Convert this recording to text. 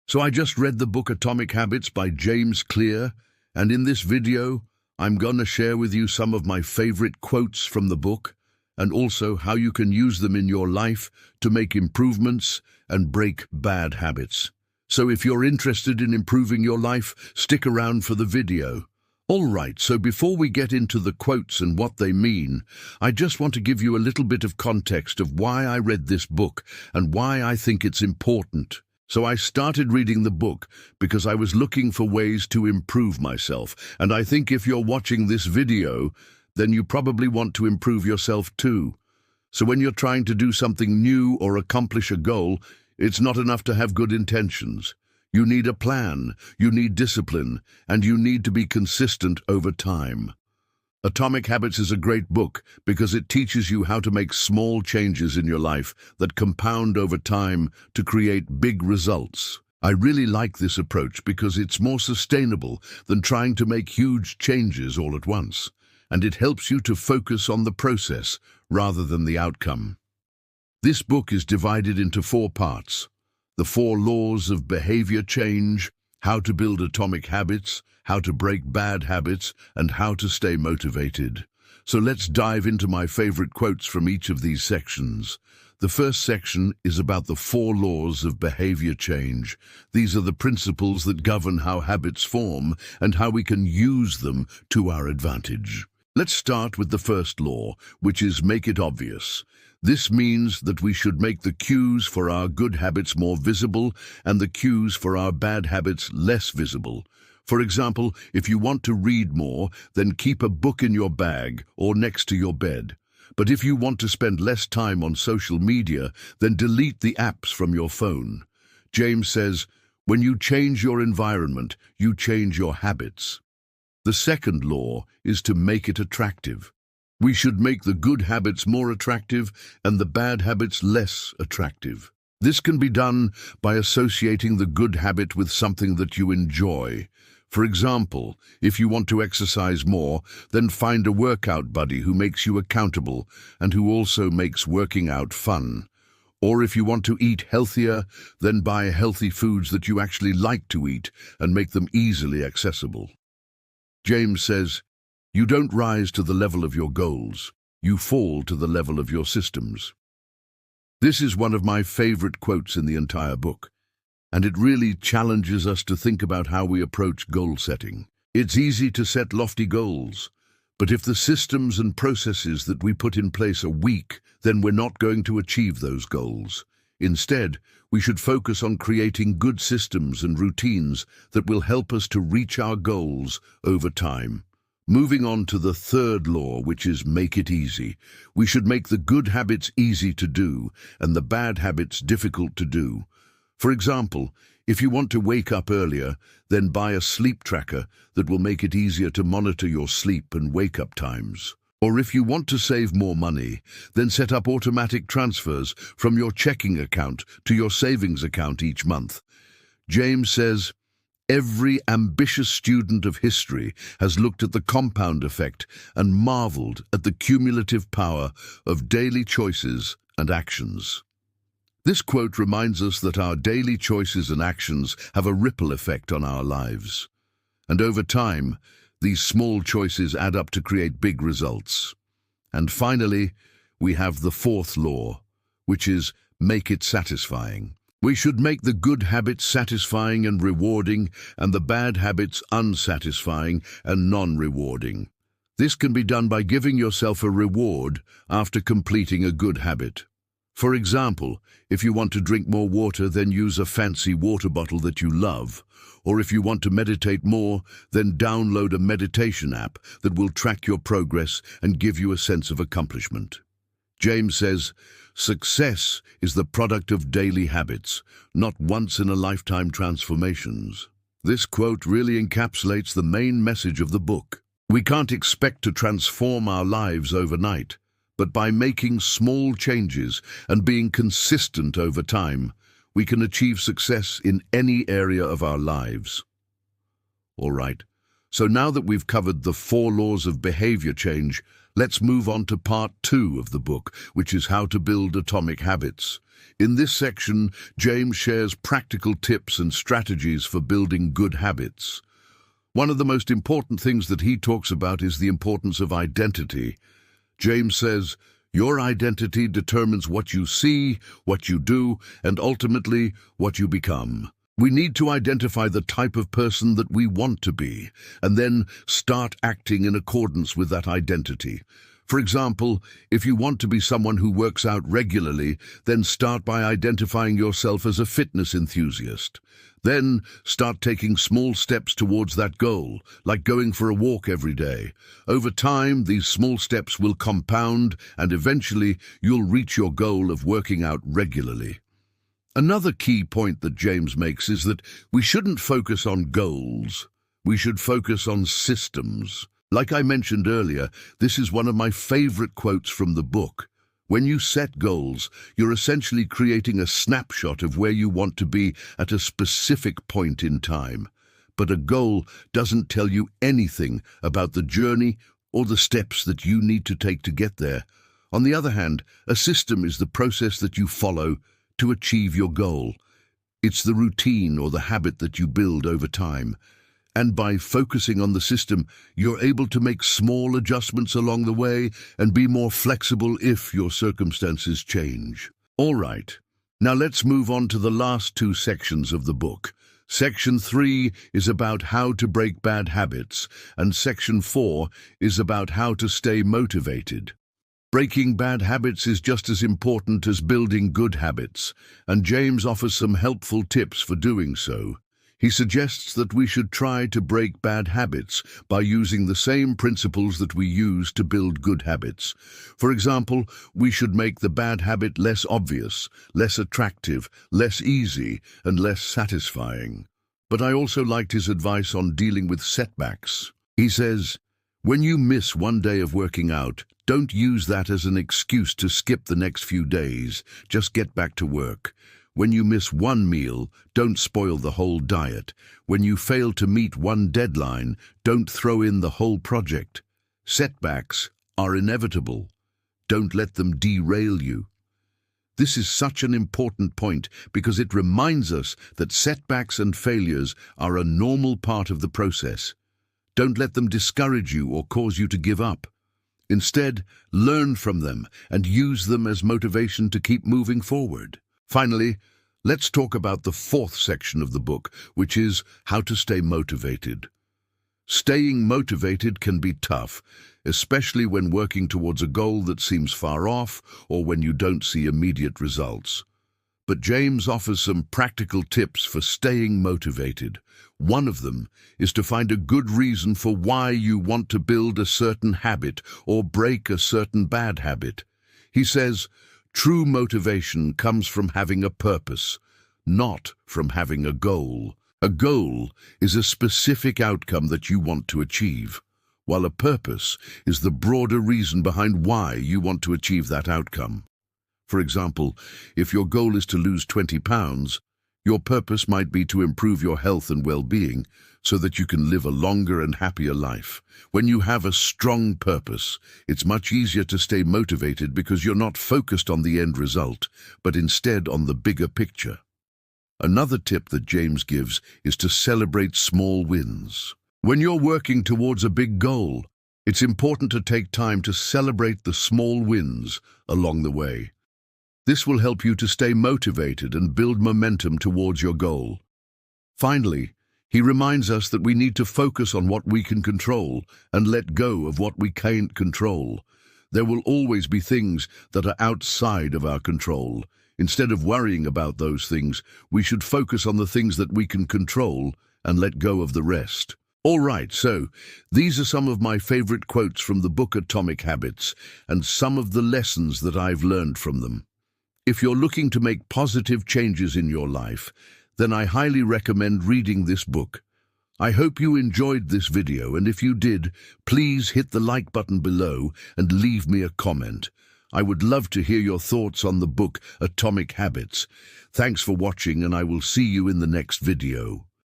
So I just read the book Atomic Habits by James Clear, and in this video, I'm gonna share with you some of my favorite quotes from the book, and also how you can use them in your life to make improvements and break bad habits. So if you're interested in improving your life, stick around for the video. Alright, so before we get into the quotes and what they mean, I just want to give you a little bit of context of why I read this book and why I think it's important. So I started reading the book because I was looking for ways to improve myself, and I think if you're watching this video, then you probably want to improve yourself too. So when you're trying to do something new or accomplish a goal, it's not enough to have good intentions. You need a plan, you need discipline, and you need to be consistent over time. Atomic Habits is a great book because it teaches you how to make small changes in your life that compound over time to create big results. I really like this approach because it's more sustainable than trying to make huge changes all at once, and it helps you to focus on the process rather than the outcome. This book is divided into 4 parts: the 4 laws of behavior change, how to build atomic habits, how to break bad habits, and how to stay motivated. So let's dive into my favorite quotes from each of these sections. The first section is about the 4 laws of behavior change. These are the principles that govern how habits form and how we can use them to our advantage. Let's start with the first law, which is make it obvious. This means that we should make the cues for our good habits more visible and the cues for our bad habits less visible. For example, if you want to read more, then keep a book in your bag or next to your bed. But if you want to spend less time on social media, then delete the apps from your phone. James says, when you change your environment, you change your habits. The second law is to make it attractive. We should make the good habits more attractive and the bad habits less attractive. This can be done by associating the good habit with something that you enjoy. For example, if you want to exercise more, then find a workout buddy who makes you accountable and who also makes working out fun. Or if you want to eat healthier, then buy healthy foods that you actually like to eat and make them easily accessible. James says, you don't rise to the level of your goals, you fall to the level of your systems. This is one of my favorite quotes in the entire book, and it really challenges us to think about how we approach goal setting. It's easy to set lofty goals, but if the systems and processes that we put in place are weak, then we're not going to achieve those goals. Instead, we should focus on creating good systems and routines that will help us to reach our goals over time. Moving on to the third law, which is make it easy. We should make the good habits easy to do and the bad habits difficult to do. For example, if you want to wake up earlier, then buy a sleep tracker that will make it easier to monitor your sleep and wake-up times. Or if you want to save more money, then set up automatic transfers from your checking account to your savings account each month. James says, every ambitious student of history has looked at the compound effect and marveled at the cumulative power of daily choices and actions. This quote reminds us that our daily choices and actions have a ripple effect on our lives. And over time, these small choices add up to create big results. And finally, we have the 4th law, which is make it satisfying. We should make the good habits satisfying and rewarding, and the bad habits unsatisfying and non-rewarding. This can be done by giving yourself a reward after completing a good habit. For example, if you want to drink more water, then use a fancy water bottle that you love. Or if you want to meditate more, then download a meditation app that will track your progress and give you a sense of accomplishment. James says, success is the product of daily habits, not once-in-a-lifetime transformations. This quote really encapsulates the main message of the book. We can't expect to transform our lives overnight, but by making small changes and being consistent over time, we can achieve success in any area of our lives. All right, so now that we've covered the 4 laws of behavior change, Let's move on to part 2 of the book, which is how to build atomic habits. In this section, James shares practical tips and strategies for building good habits. One of the most important things that he talks about is the importance of identity. James says, "Your identity determines what you see, what you do, and ultimately what you become." We need to identify the type of person that we want to be, and then start acting in accordance with that identity. For example, if you want to be someone who works out regularly, then start by identifying yourself as a fitness enthusiast. Then start taking small steps towards that goal, like going for a walk every day. Over time, these small steps will compound, and eventually you'll reach your goal of working out regularly. Another key point that James makes is that we shouldn't focus on goals. We should focus on systems. Like I mentioned earlier, this is one of my favorite quotes from the book. When you set goals, you're essentially creating a snapshot of where you want to be at a specific point in time. But a goal doesn't tell you anything about the journey or the steps that you need to take to get there. On the other hand, a system is the process that you follow to achieve your goal. It's the routine or the habit that you build over time. And by focusing on the system, you're able to make small adjustments along the way and be more flexible if your circumstances change. All right, now let's move on to the last 2 sections of the book. Section 3 is about how to break bad habits, and Section 4 is about how to stay motivated. Breaking bad habits is just as important as building good habits, and James offers some helpful tips for doing so. He suggests that we should try to break bad habits by using the same principles that we use to build good habits. For example, we should make the bad habit less obvious, less attractive, less easy, and less satisfying. But I also liked his advice on dealing with setbacks. He says, "When you miss one day of working out, don't use that as an excuse to skip the next few days. Just get back to work. When you miss one meal, don't spoil the whole diet. When you fail to meet one deadline, don't throw in the whole project. Setbacks are inevitable. Don't let them derail you." This is such an important point because it reminds us that setbacks and failures are a normal part of the process. Don't let them discourage you or cause you to give up. Instead, learn from them and use them as motivation to keep moving forward. Finally, let's talk about the 4th section of the book, which is how to stay motivated. Staying motivated can be tough, especially when working towards a goal that seems far off or when you don't see immediate results. But James offers some practical tips for staying motivated. One of them is to find a good reason for why you want to build a certain habit or break a certain bad habit. He says, "True motivation comes from having a purpose, not from having a goal. A goal is a specific outcome that you want to achieve, while a purpose is the broader reason behind why you want to achieve that outcome. For example, if your goal is to lose 20 pounds, your purpose might be to improve your health and well-being so that you can live a longer and happier life. When you have a strong purpose, it's much easier to stay motivated because you're not focused on the end result, but instead on the bigger picture." Another tip that James gives is to celebrate small wins. When you're working towards a big goal, it's important to take time to celebrate the small wins along the way. This will help you to stay motivated and build momentum towards your goal. Finally, he reminds us that we need to focus on what we can control and let go of what we can't control. There will always be things that are outside of our control. Instead of worrying about those things, we should focus on the things that we can control and let go of the rest. All right, so these are some of my favorite quotes from the book Atomic Habits and some of the lessons that I've learned from them. If you're looking to make positive changes in your life, then I highly recommend reading this book. I hope you enjoyed this video, and if you did, please hit the like button below and leave me a comment. I would love to hear your thoughts on the book Atomic Habits. Thanks for watching, and I will see you in the next video.